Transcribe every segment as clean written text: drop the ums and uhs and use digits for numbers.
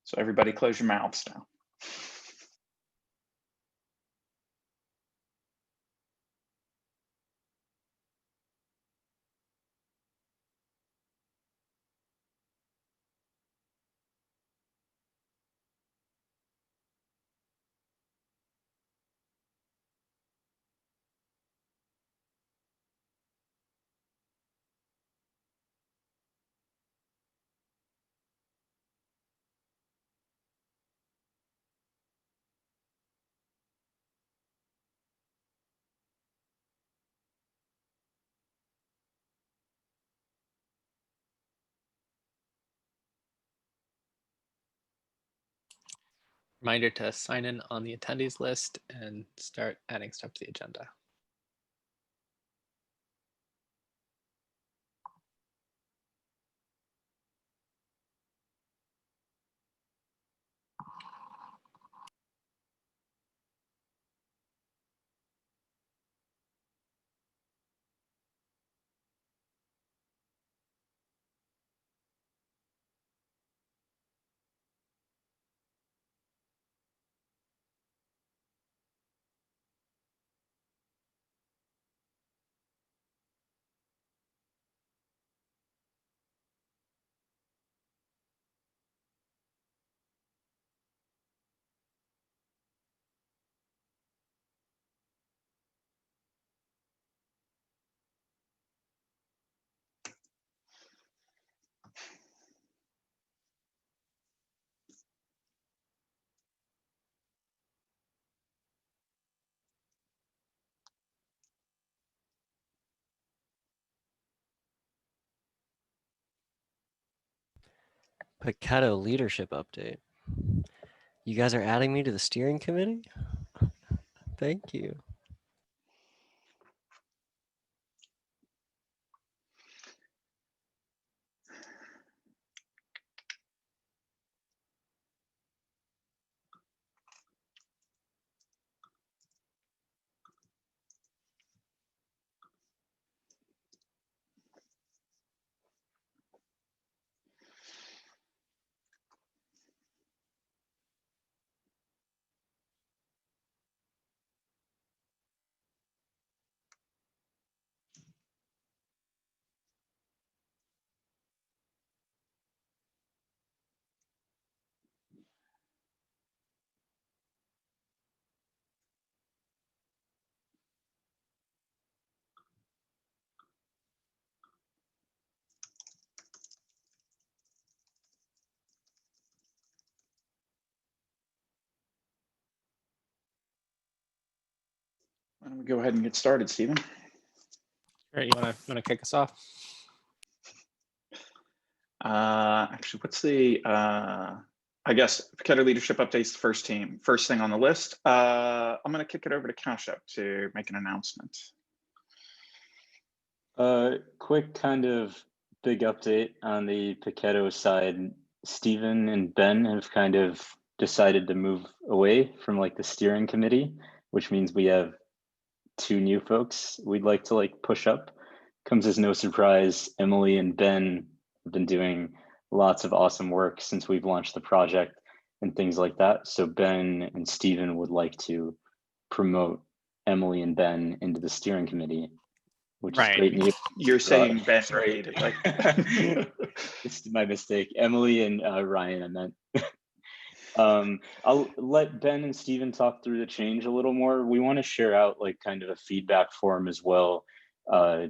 So everybody close your mouths now. Reminder to sign in on the attendees list and start adding stuff to the agenda. Paketo leadership update. You guys are adding me to the steering committee? Thank you. Why don't we go ahead and get started, Stephen? All right, you want to kick us off? Actually, what's the, I guess, Paketo leadership updates, the first thing on the list. I'm going to kick it over to Kashyap to make an announcement. Quick kind of big update on the Paketo side. Stephen and Ben have kind of decided to move away from like the steering committee, which means we have two new folks we'd like to like push up. Comes as no surprise, Emily and Ben have been doing lots of awesome work since we've launched the project and things like that. So Ben and Stephen would like to promote Emily and Ben into the steering committee, which is great news. You're saying Ben repeatedly. It's my mistake. Emily and Ryan, I meant. I'll let Ben and Stephen talk through the change a little more. We want to share out like kind of a feedback form as well,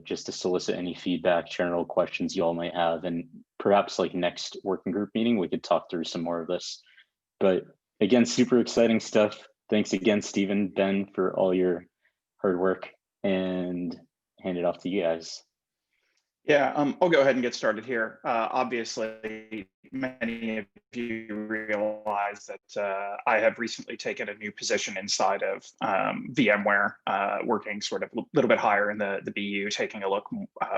just to solicit any feedback, general questions you all might have. And perhaps like next working group meeting, we could talk through some more of this. But again, super exciting stuff. Thanks again, Stephen, Ben, for all your hard work, and hand it off to you guys. Yeah, I'll go ahead and get started here. Obviously, many of you realize that I have recently taken a new position inside of VMware, working sort of a little bit higher in the BU, taking a look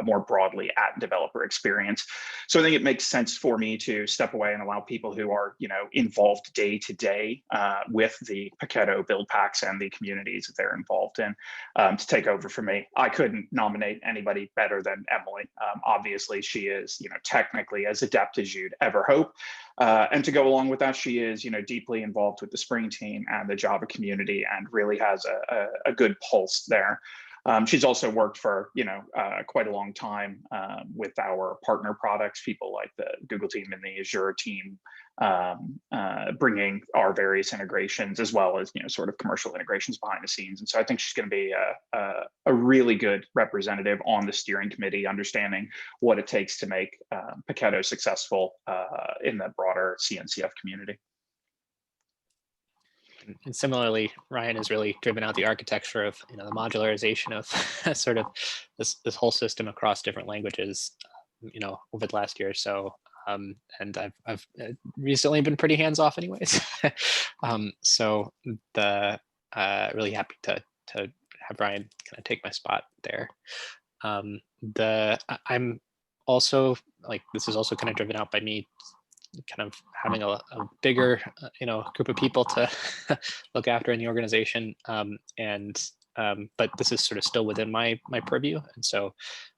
more broadly at developer experience. So I think it makes sense for me to step away and allow people who are, involved day to day with the Paketo Buildpacks and the communities that they're involved in to take over for me. I couldn't nominate anybody better than Emily. Obviously, she is, technically as adept as you'd ever hope. And to go along with that, she is, deeply involved with the Spring team and the Java community, and really has a good pulse there. She's also worked for, quite a long time with our partner products, people like the Google team and the Azure team, bringing our various integrations as well as, sort of commercial integrations behind the scenes. And so I think she's going to be a really good representative on the steering committee, understanding what it takes to make Paketo successful in the broader CNCF community. And similarly, Ryan has really driven out the architecture of the modularization of sort of this whole system across different languages, over the last year or so. And I've recently been pretty hands off, anyways. So really happy to have Ryan kind of take my spot there. I'm also this is also kind of driven out by me kind of having a bigger group of people to look after in the organization, but this is sort of still within my purview, and so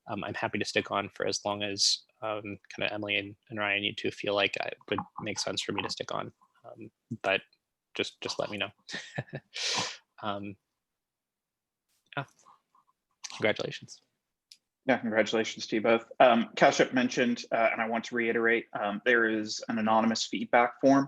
I'm happy to stick on for as long as kind of Emily and Ryan, you two feel like it would make sense for me to stick on, but just let me know. Yeah. Congratulations. Yeah, congratulations to you both. Kaushik mentioned, and I want to reiterate, there is an anonymous feedback form.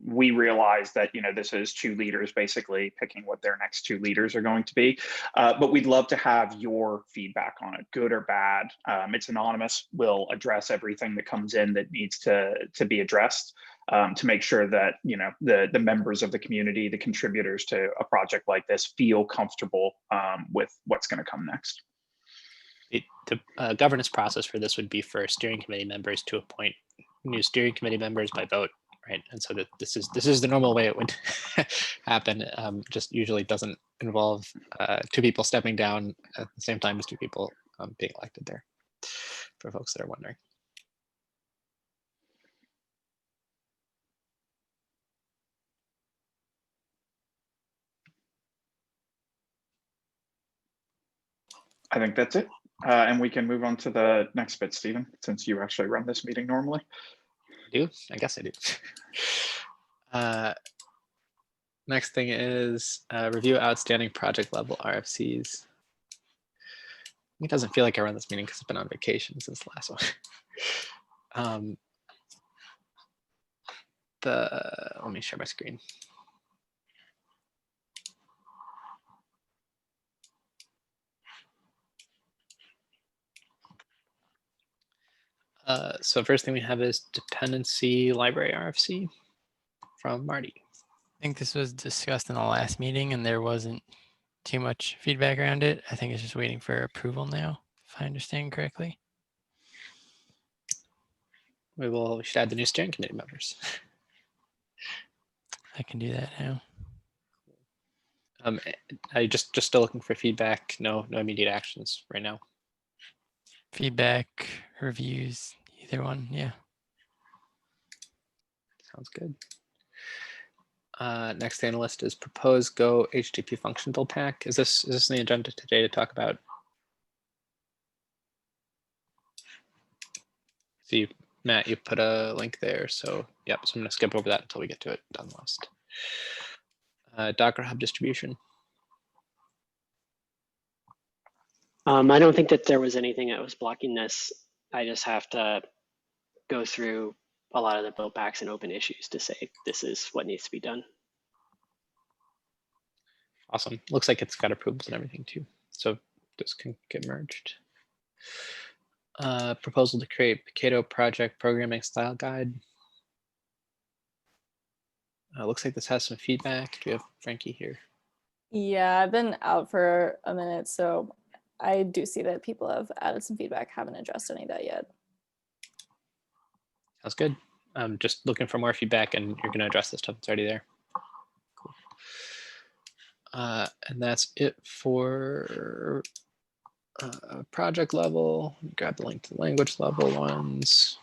We realize that, this is 2 leaders basically picking what their next 2 leaders are going to be, but we'd love to have your feedback on it, good or bad. It's anonymous. We'll address everything that comes in that needs to be addressed, to make sure that, the members of the community, the contributors to a project like this, feel comfortable with what's going to come next. The governance process for this would be for steering committee members to appoint new steering committee members by vote, right? And so that this is the normal way it would happen. Just usually doesn't involve 2 people stepping down at the same time as 2 people being elected there, for folks that are wondering. I think that's it. And we can move on to the next bit, Stephen, since you actually run this meeting normally. I guess I do. Next thing is review outstanding project level RFCs. It doesn't feel like I run this meeting because I've been on vacation since the last one. Let me share my screen. So first thing we have is dependency library RFC from Marty. I think this was discussed in the last meeting and there wasn't too much feedback around it. I think it's just waiting for approval now, if I understand correctly. We should add the new steering committee members. I can do that now. I just still looking for feedback. No immediate actions right now. Feedback, reviews, either one, yeah. Sounds good. Next on the list is proposed Go HTTP function build pack. Is this on the agenda today to talk about? See, Matt, you put a link there, so yep. So I'm going to skip over that until we get to it down the list. Docker Hub distribution. I don't think that there was anything that was blocking this. I just have to go through a lot of the Buildpacks and open issues to say this is what needs to be done. Awesome. Looks like it's got approvals and everything too. So this can get merged. Proposal to create Paketo project programming style guide. Looks like this has some feedback. Do we have Frankie here? Yeah, I've been out for a minute, so I do see that people have added some feedback, haven't addressed any of that yet. Sounds good. Just looking for more feedback, and you're going to address the stuff that's already there. Cool. And that's it for project level. Grab the link to the language level ones.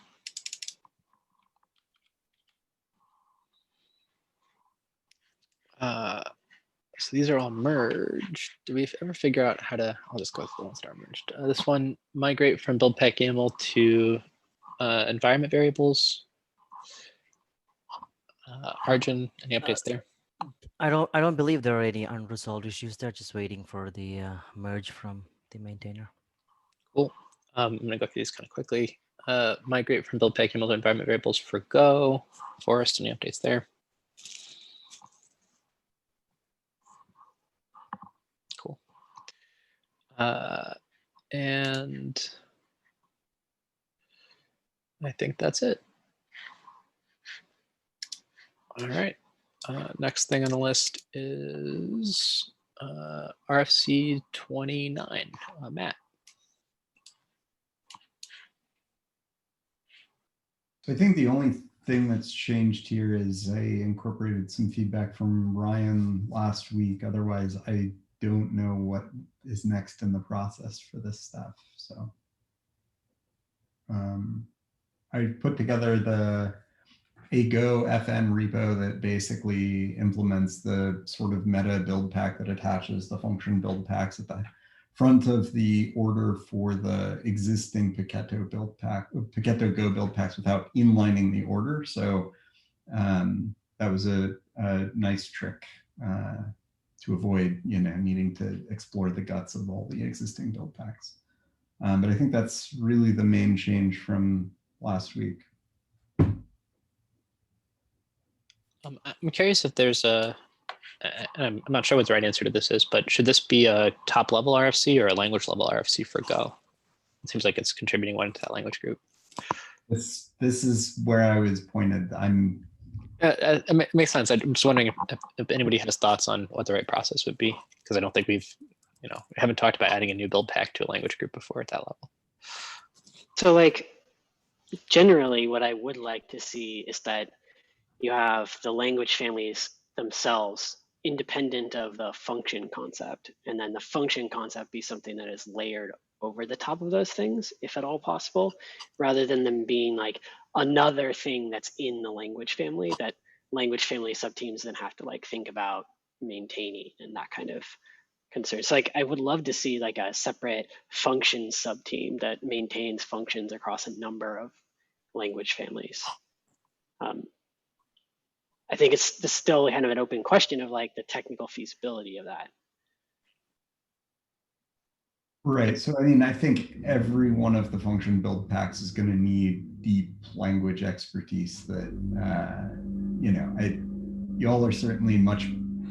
So these are all merged. Do we ever figure out how to, I'll just go with the ones that are merged. This one, migrate from buildpack YAML to environment variables. Arjun, any updates there? I don't believe there are any unresolved issues. They're just waiting for the merge from the maintainer. Cool. I'm gonna go through these kind of quickly. Migrate from buildpack YAML to environment variables for Go. Forest, any updates there? Cool. And I think that's it. All right. Next thing on the list is RFC 29. Matt. So I think the only thing that's changed here is I incorporated some feedback from Ryan last week. Otherwise, I don't know what is next in the process for this stuff. So I put together a Go FN repo that basically implements the sort of meta build pack that attaches the function build packs at the front of the order for the existing Paketo build pack, Paketo Go build packs without inlining the order. So that was a nice trick to avoid, needing to explore the guts of all the existing build packs. But I think that's really the main change from last week. I'm curious if there's I'm not sure what the right answer to this is, but should this be a top level RFC or a language level RFC for Go? It seems like it's contributing one to that language group. This is where I was pointed. It makes sense. I'm just wondering if anybody has thoughts on what the right process would be, because I don't think we haven't talked about adding a new build pack to a language group before at that level. So like generally what I would like to see is that you have the language families themselves independent of the function concept, and then the function concept be something that is layered over the top of those things, if at all possible, rather than them being like another thing that's in the language family that language family subteams then have to like think about maintaining and that kind of concern. So like I would love to see like a separate function subteam that maintains functions across a number of language families. I think it's still kind of an open question of like the technical feasibility of that. Right. So, I mean, I think every one of the function build packs is going to need deep language expertise that, y'all are certainly much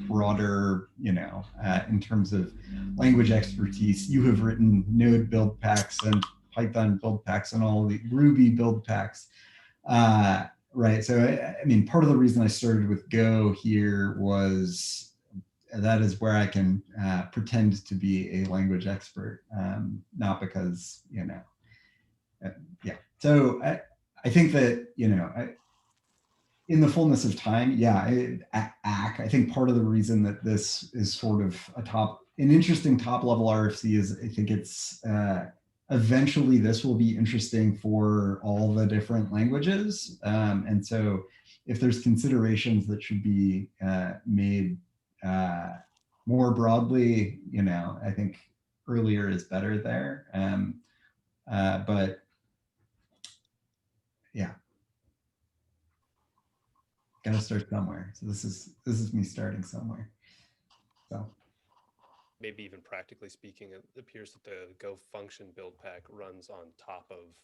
broader, in terms of language expertise. You have written Node build packs and Python build packs and all the Ruby build packs. Right. So, I mean, part of the reason I started with Go here was that is where I can pretend to be a language expert, not because, yeah. So I think that, in the fullness of time, I think part of the reason that this is sort of an interesting top level RFC is I think it's eventually this will be interesting for all the different languages. And so if there's considerations that should be made more broadly, I think earlier is better there. But yeah, gotta start somewhere. So this is me starting somewhere. So maybe even practically speaking, it appears that the Go function build pack runs on top of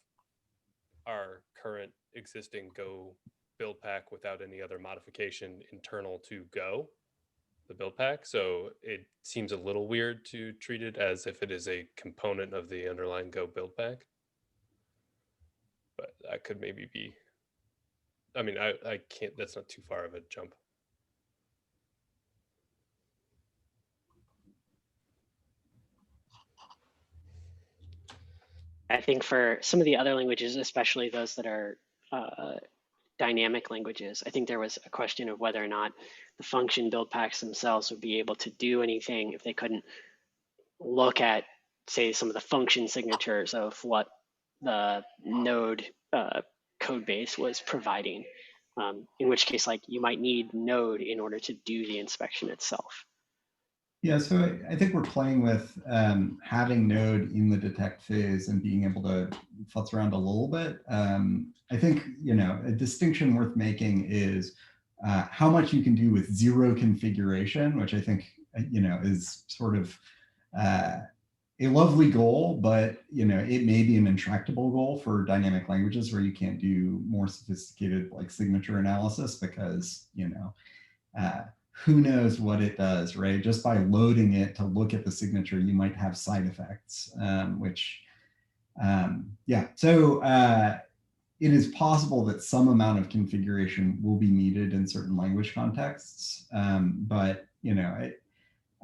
our current existing Go build pack without any other modification internal to Go, the build pack. So it seems a little weird to treat it as if it is a component of the underlying Go build pack. But that could maybe be, I mean, I can't, that's not too far of a jump. I think for some of the other languages, especially those that are dynamic languages, I think there was a question of whether or not the function build packs themselves would be able to do anything if they couldn't look at, say, some of the function signatures of what the node code base was providing. In which case, like you might need node in order to do the inspection itself. Yeah, so I think we're playing with having node in the detect phase and being able to futz around a little bit. I think, a distinction worth making is how much you can do with zero configuration, which I think, is sort of a lovely goal, but it may be an intractable goal for dynamic languages where you can't do more sophisticated like signature analysis because, who knows what it does, right? Just by loading it to look at the signature, you might have side effects, yeah. So it is possible that some amount of configuration will be needed in certain language contexts, but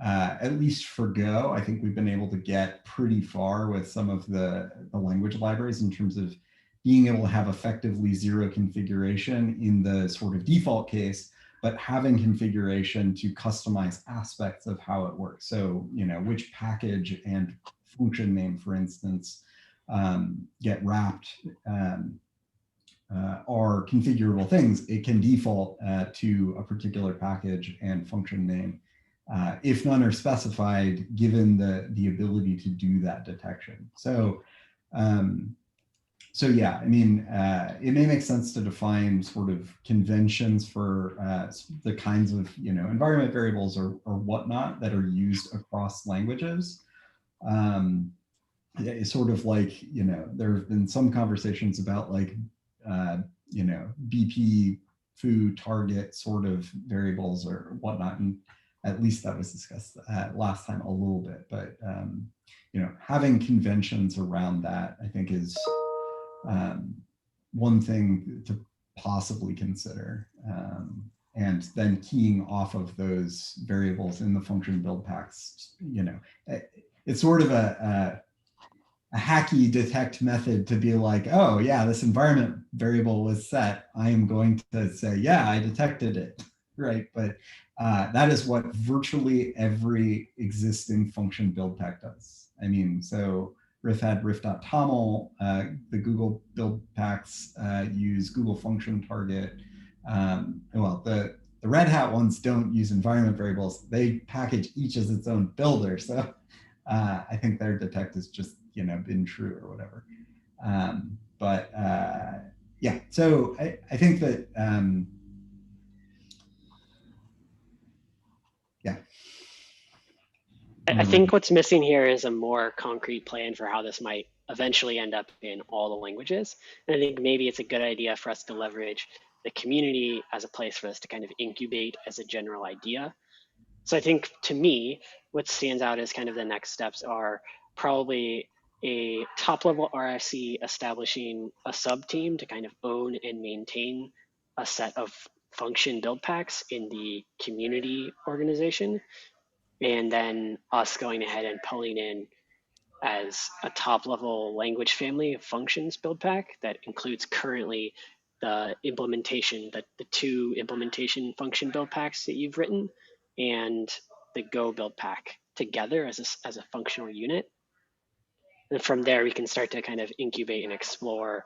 at least for Go, I think we've been able to get pretty far with some of the language libraries in terms of being able to have effectively zero configuration in the sort of default case, but having configuration to customize aspects of how it works. So, which package and function name, for instance, get wrapped are configurable things. It can default to a particular package and function name if none are specified, given the ability to do that detection. So, so yeah, I mean, it may make sense to define sort of conventions for the kinds of environment variables or whatnot that are used across languages. It's sort of like there have been some conversations about like BP, foo, target sort of variables or whatnot, and at least that was discussed last time a little bit. But having conventions around that, I think, is one thing to possibly consider, and then keying off of those variables in the function build packs. It's sort of a hacky detect method to be like, oh yeah, this environment variable was set. I am going to say, yeah, I detected it, right? But that is what virtually every existing function build pack does. I mean, so Riff had riff.toml, the Google build packs use Google function target. Well, the Red Hat ones don't use environment variables. They package each as its own builder. So I think their detect is just, been true or whatever. But yeah, so I think that, yeah. I think what's missing here is a more concrete plan for how this might eventually end up in all the languages. And I think maybe it's a good idea for us to leverage the community as a place for us to kind of incubate as a general idea. So I think, to me, what stands out as kind of the next steps are probably a top-level RFC establishing a sub-team to kind of own and maintain a set of function build packs in the community organization, and then us going ahead and pulling in as a top-level language family of functions build pack that includes currently the implementation, the two implementation function build packs that you've written, and the Go build pack together as a functional unit. And from there, we can start to kind of incubate and explore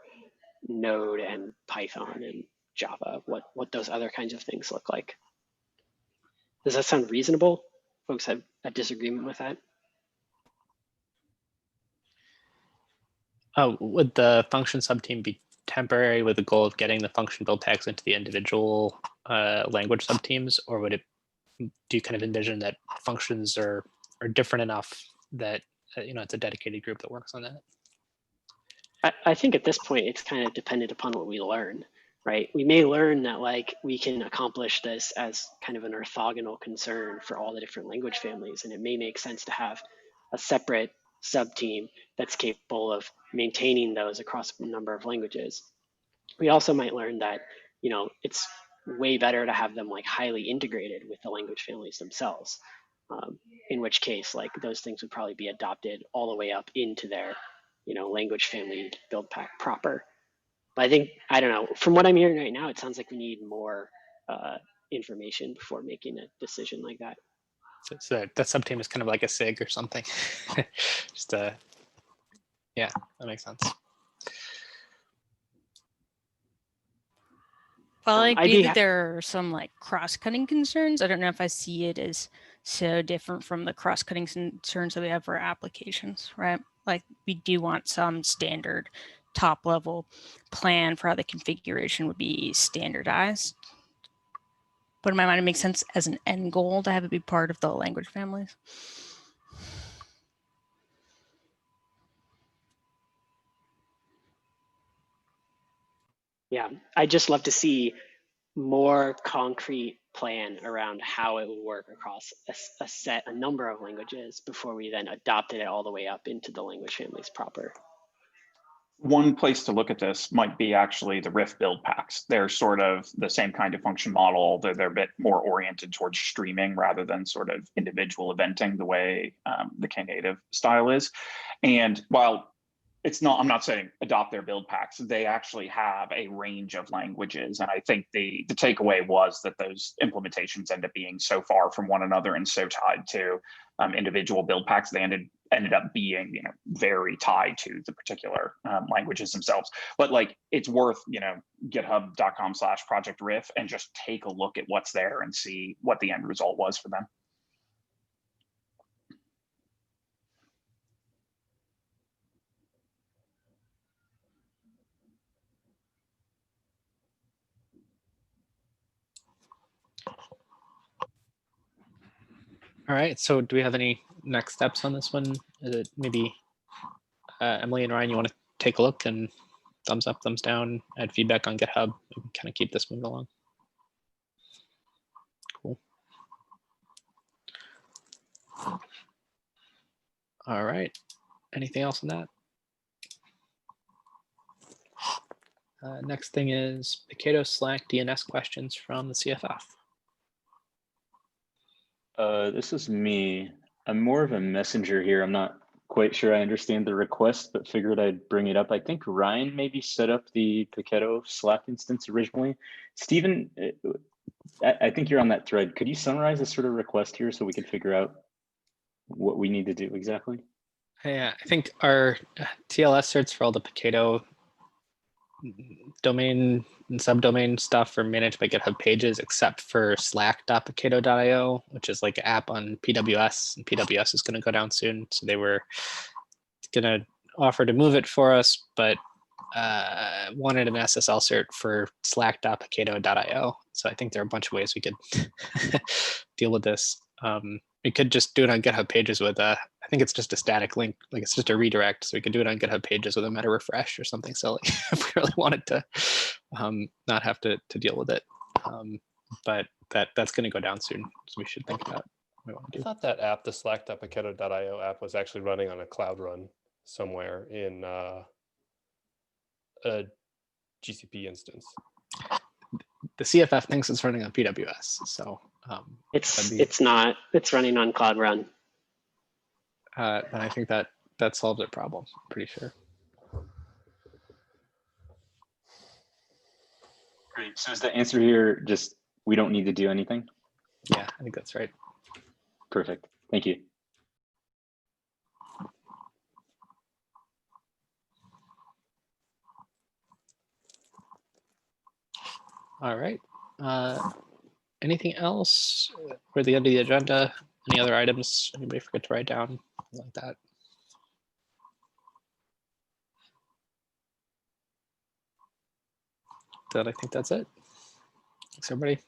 Node and Python and Java, what those other kinds of things look like. Does that sound reasonable? Folks have a disagreement with that? Would the function subteam be temporary with the goal of getting the function build packs into the individual language subteams, or would it? Do you kind of envision that functions are different enough that it's a dedicated group that works on that? I think at this point it's kind of dependent upon what we learn, right? We may learn that like we can accomplish this as kind of an orthogonal concern for all the different language families, and it may make sense to have a separate sub-team that's capable of maintaining those across a number of languages. We also might learn that, it's way better to have them like highly integrated with the language families themselves, in which case like those things would probably be adopted all the way up into their, language family build pack proper. But I don't know, from what I'm hearing right now, it sounds like we need more information before making a decision like that. So that subteam is kind of like a SIG or something. Just yeah, that makes sense. Well, I agree that there are some like cross-cutting concerns. I don't know if I see it as so different from the cross-cutting concerns that we have for applications, right? Like we do want some standard top level plan for how the configuration would be standardized. But in my mind, it makes sense as an end goal to have it be part of the language families. Yeah, I'd just love to see more concrete plan around how it will work across a number of languages before we then adopted it all the way up into the language families proper. One place to look at this might be actually the RIF build packs. They're sort of the same kind of function model, although they're a bit more oriented towards streaming rather than sort of individual eventing the way the Knative style is. And while it's not, I'm not saying adopt their build packs, they actually have a range of languages. And I think the takeaway was that those implementations end up being so far from one another and so tied to individual build packs, they ended up being, you know, very tied to the particular languages themselves. But like, it's worth, you know, github.com/project riff and just take a look at what's there and see what the end result was for them. All right, so do we have any next steps on this one? Is it maybe Emily and Ryan, you want to take a look and thumbs up, thumbs down, add feedback on GitHub, and kind of keep this moving along? Cool. All right, anything else on that? Next thing is Paketo Slack DNS questions from the CFF. This is me. I'm more of a messenger here. I'm not quite sure I understand the request, but figured I'd bring it up. I think Ryan maybe set up the Paketo Slack instance originally. Stephen, I think you're on that thread. Could you summarize this sort of request here so we could figure out what we need to do exactly? Yeah, I think our TLS certs for all the Paketo domain and subdomain stuff are managed by GitHub Pages, except for slack.paketo.io, which is like an app on PWS, and PWS is going to go down soon. So they were going to offer to move it for us, but wanted an SSL cert for slack.paketo.io. So I think there are a bunch of ways we could deal with this. We could just do it on GitHub Pages with I think it's just a static link, like it's just a redirect. So we could do it on GitHub Pages with a meta refresh or something silly if we really wanted to not have to deal with it. But that's going to go down soon, so we should think about what we want to I do. thought that app, the slack.paketo.io app, was actually running on a cloud run somewhere in a GCP instance. The CFF thinks it's running on PWS, so it's not. It's running on Cloud Run. And I think that solves their problem. I'm pretty sure. Great. So is the answer here just we don't need to do anything? Yeah, I think that's right. Perfect. Thank you. All right. Anything else? We're at the end of the agenda. Any other items? Anybody forget to write down? Like that. Then I think that's it. Thanks, everybody.